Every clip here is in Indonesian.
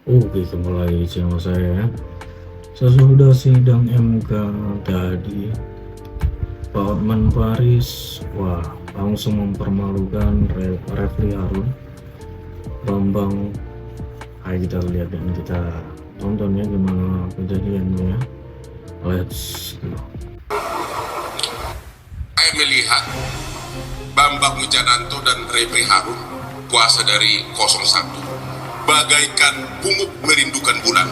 Oke, kembali channel saya. Sesudah sidang MK tadi, Pak Hotman Paris, wah, langsung mempermalukan Refli Harun, Bambang. Ayo kita lihat dan kita tonton ya gimana kejadiannya ya. Let's go. Saya melihat Bambang Wijananto dan Refli Harun, kuasa dari 01, bagaikan pungut merindukan bulan.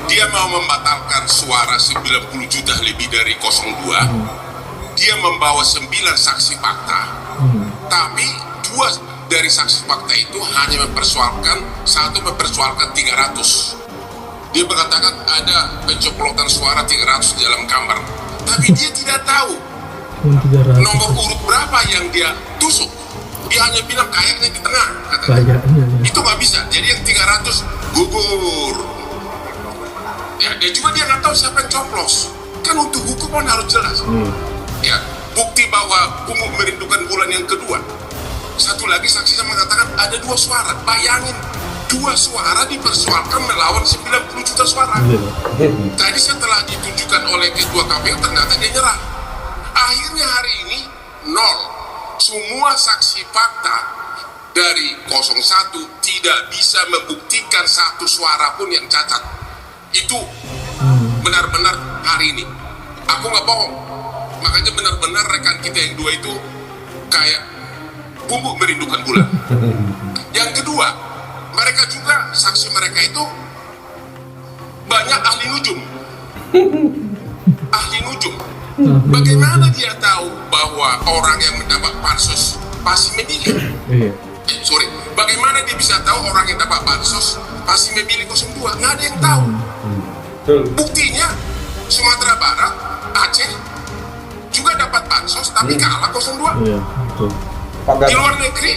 Dia mau membatalkan suara 90 juta lebih dari 02. Dia membawa 9 saksi fakta. Tapi 2 dari saksi fakta itu hanya satu mempersoalkan 300. Dia mengatakan ada pencoblosan suara 300 di dalam kamar. Tapi dia tidak tahu nomor urut berapa yang dia tusuk. Dia hanya bilang kayaknya di tengah, katanya. Itu nggak bisa. Jadi yang 300 gugur. Ya, dia nggak tahu siapa yang coplos. Kan untuk hukuman harus jelas. Ya, bukti bahwa pungut merindukan bulan yang kedua. Satu lagi saksi yang mengatakan ada 2 suara. Bayangin, 2 suara dipersoalkan melawan 90 juta suara. Tadi setelah ditunjukkan oleh ketua KPU ternyata dia nyerah. Akhirnya hari ini 0. Semua saksi fakta dari 01 tidak bisa membuktikan satu suara pun yang cacat. Itu benar-benar hari ini. Aku nggak bohong. Makanya benar-benar rekan kita yang 2 itu kayak bumbu merindukan bulan. Yang kedua, mereka juga, saksi mereka itu banyak ahli nujum. Ahli nujum. Bagaimana dia tahu bahwa orang yang mendapat bansos pasti memilih? Bagaimana dia bisa tahu orang yang dapat bansos pasti memilih 02? Nggak ada yang tahu. Buktinya Sumatera Barat, Aceh juga dapat bansos tapi kalah 02. Di luar negeri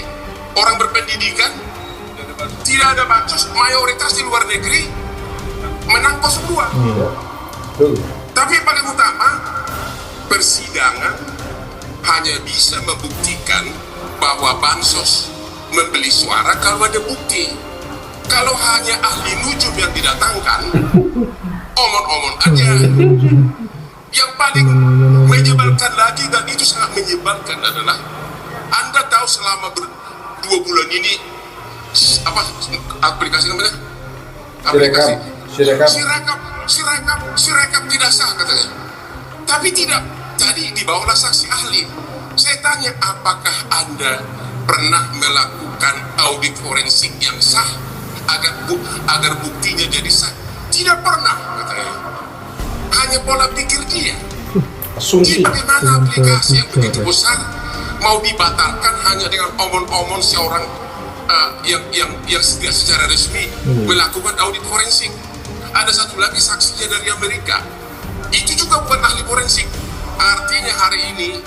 orang berpendidikan tidak ada bansos, mayoritas di luar negeri menang 02. Tapi yang paling utama, persidangan hanya bisa membuktikan bahwa bansos membeli suara kalau ada bukti. Kalau hanya ahli nujum yang didatangkan, omon-omon aja. Yang paling menyebalkan lagi, dan itu sangat menyebalkan, adalah Anda tahu selama 2 bulan ini apa aplikasi namanya? Aplikasi Sirekap tidak sah katanya. Tapi tidak. Jadi dibawalah saksi ahli. Saya tanya, apakah Anda pernah melakukan audit forensik yang sah agar buktinya jadi sah? Tidak pernah, katanya. Hanya pola pikir dia. Jadi bagaimana aplikasi yang begitu besar mau dibatalkan hanya dengan omon-omon seorang yang secara resmi melakukan audit forensik? Ada satu lagi saksinya dari Amerika. Itu juga bukan ahli forensik. Artinya hari ini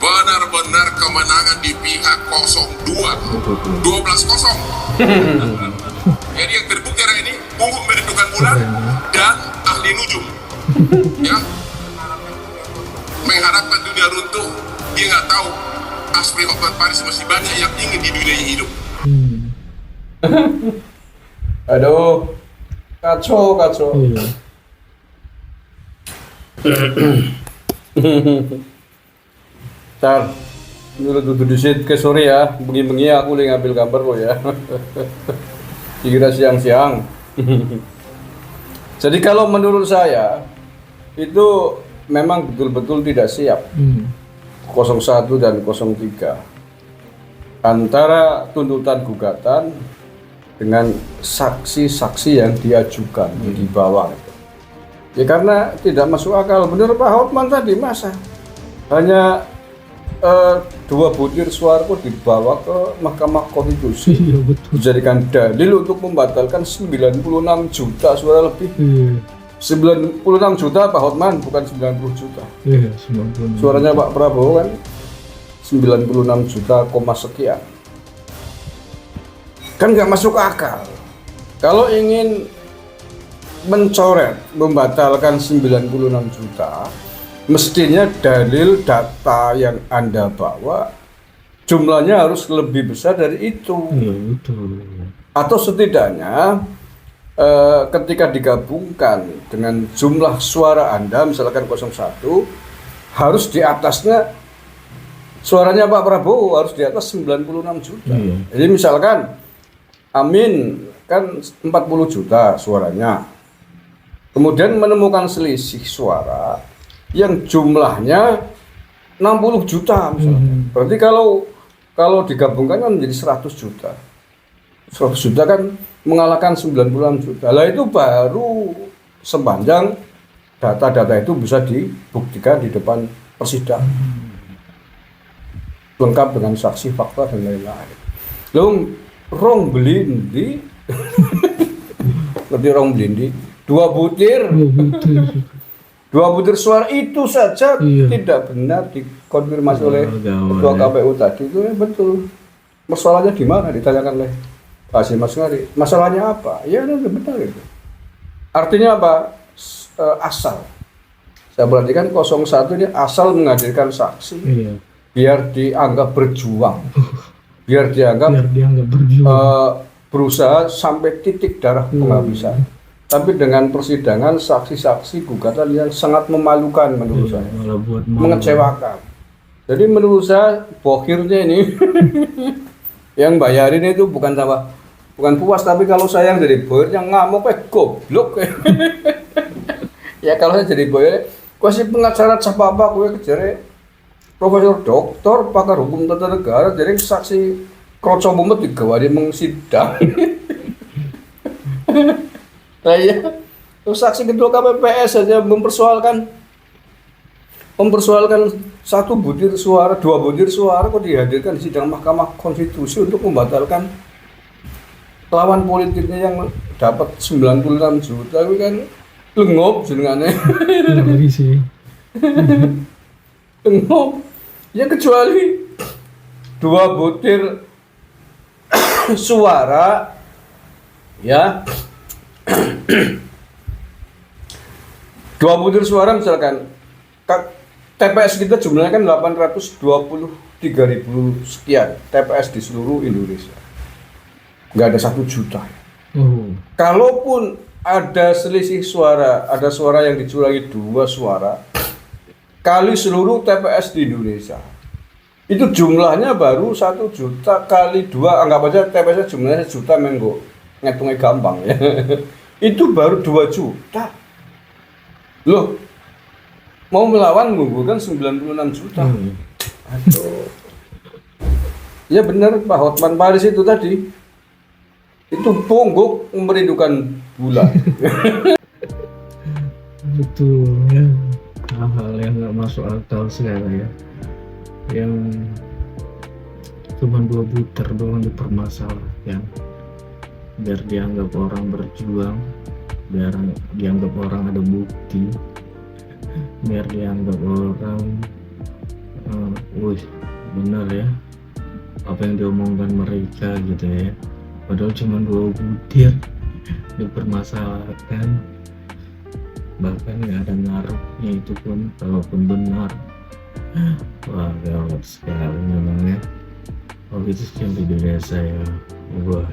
benar-benar kemenangan di pihak 02, 12-0. Jadi yang terbukti hari ini pungut merindukan bulan dan ahli nujum. Ya, mengharapkan dunia runtuh. Dia nggak tahu Asri Hotman Paris masih banyak yang ingin di dunia hidup. Aduh, kacau. Tar, dulu duduk di situ ke sore ya, bengi-bengi aku lagi ngambil gambar lo ya. Dikira siang-siang. Jadi kalau menurut saya itu memang betul-betul tidak siap 01 dan 03 antara tuntutan gugatan dengan saksi-saksi yang diajukan di bawah. Ya karena tidak masuk akal. Benar Pak Hotman tadi, masa hanya 2 butir suara pun dibawa ke Mahkamah Konstitusi, dijadikan dalil untuk membatalkan 96 juta suara lebih. 96 juta Pak Hotman, bukan 90 juta. Suaranya Pak Prabowo kan 96 juta, sekian. Kan nggak masuk akal. Kalau ingin mencoret, membatalkan 96 juta, mestinya dalil data yang Anda bawa jumlahnya harus lebih besar dari itu. Atau setidaknya ketika digabungkan dengan jumlah suara Anda, misalkan 01, harus di atasnya suaranya Pak Prabowo harus di atas 96 juta. Jadi misalkan Amin kan 40 juta suaranya, kemudian menemukan selisih suara yang jumlahnya 60 juta misalnya. Berarti kalau digabungkan kan menjadi 100 juta. 100 juta kan mengalahkan 96 juta. Lah itu baru sepanjang data-data itu bisa dibuktikan di depan persidangan. Lengkap dengan saksi, fakta dan lain-lain. Lalu rong belindi lebih rong belindi 2 butir suara itu saja tidak benar dikonfirmasi oleh Ketua KPU tadi. Itu betul. Masalahnya di mana ditanyakan oleh Pak Hasyim Asyari. Masalahnya apa? Ya itu benar itu. Artinya apa? Asal. Saya perhatikan 01 ini asal menghadirkan saksi biar dianggap berjuang. Biar dianggap berusaha sampai titik darah penghabisan. Tapi dengan persidangan saksi-saksi gugatan yang sangat memalukan menurut saya, mengecewakan. Jadi menurut saya bohirnya ini yang bayarin itu bukan puas, tapi kalau saya yang jadi bohirnya ngamuk goblok. Ya kalau saya jadi bohir, gue sih pengacara siapa apa gue kejar profesor doktor pakar hukum tata negara, jadi saksi kroco mumet digawari mengsidang. Saya saksi ketua KPPS saja mempersoalkan 1 butir suara, 2 butir suara kok dihadirkan di sidang Mahkamah Konstitusi untuk membatalkan lawan politiknya yang dapat 96 juta. Itu kan lengop jenengane. Lagi sih. Lengop. Ya kecuali 2 butir suara ya. 2 butir suara misalkan TPS kita jumlahnya kan 823.000 sekian TPS di seluruh Indonesia, nggak ada 1 juta. Kalaupun ada selisih suara, ada suara yang dicurangi 2 suara kali seluruh TPS di Indonesia, itu jumlahnya baru 1 juta kali 2, anggap aja TPS jumlahnya 1 juta, menggo ngitungnya gampang ya. Itu baru 2 juta. Loh, mau melawan menggugurkan 96 juta. Aduh. Ya benar Pak Hotman Paris itu tadi. Itu pungguk merindukan bulan. Betul ya. Hal-hal yang nggak masuk akal sekali ya. Yang cuma 2 butir doang dipermasalahkan. Biar dianggap orang berjuang, biar dianggap orang ada bukti, biar dianggap orang benar ya apa yang diomongkan mereka gitu ya. Padahal cuma 2 butir dipermasalahkan, bahkan nggak ada ngaruhnya itu pun kalaupun benar. Wah gawat sekali memangnya. Oh gitu sih yang di dunia saya. Wah